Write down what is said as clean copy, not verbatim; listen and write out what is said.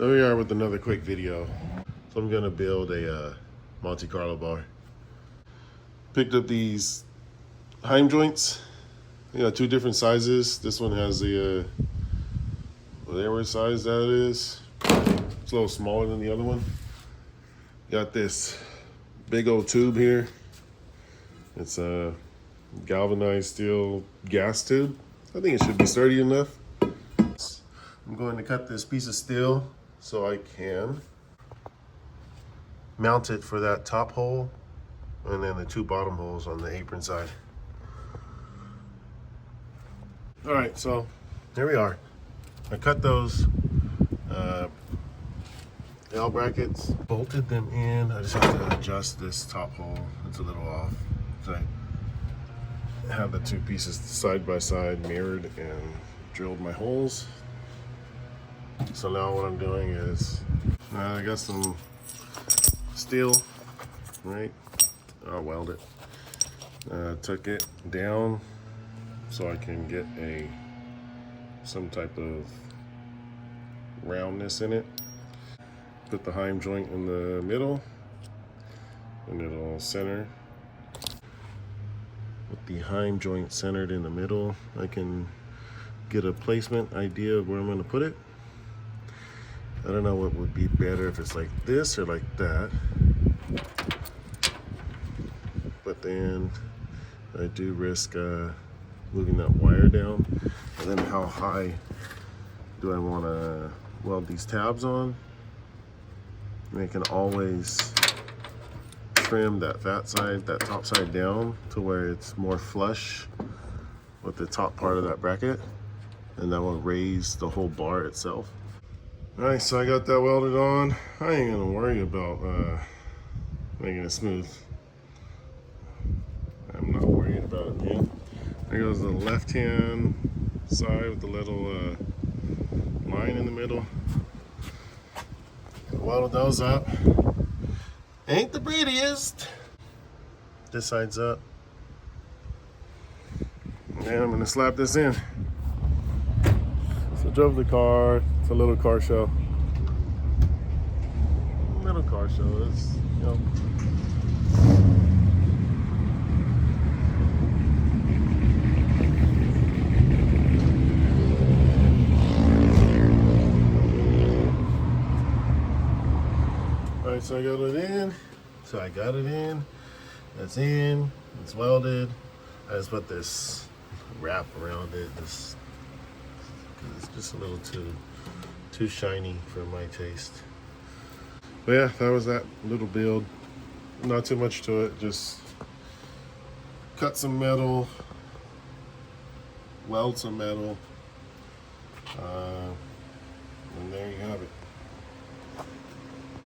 Here we are with another quick video. So I'm gonna build a Monte Carlo bar. Picked up these Heim joints, two different sizes. This one has the whatever size that is. It's a little smaller than the other one. Got this big old tube here. It's a galvanized steel gas tube. I think it should be sturdy enough. I'm going to cut this piece of steel so I can mount it for that top hole and then the two bottom holes on the apron side. All right, so here we are. I cut those L brackets, bolted them in. I just have to adjust this top hole. It's a little off. So I have the two pieces side by side mirrored and drilled my holes. So now what I'm doing is I got some steel, right? I'll weld it. Took it down so I can get some type of roundness in it. Put the Heim joint in the middle and it'll center. With the Heim joint centered in the middle, I can get a placement idea of where I'm going to put it. I don't know what would be better, if it's like this or like that. But then I do risk moving that wire down. And then how high do I want to weld these tabs on? And I can always trim that fat side, that top side down to where it's more flush with the top part of that bracket. And that will raise the whole bar itself. All right, so I got that welded on. I ain't gonna worry about making it smooth. I'm not worried about it, man. There goes the left-hand side with the little line in the middle. Welded those up. Ain't the prettiest. This side's up. And I'm gonna slap this in. So I drove the car. It's a little car show. Little car show is, All right, so I got it in. That's in. It's welded. I just put this wrap around it. It's just a little too shiny for my taste. But yeah, that was that little build. Not too much to it. Just cut some metal, weld some metal,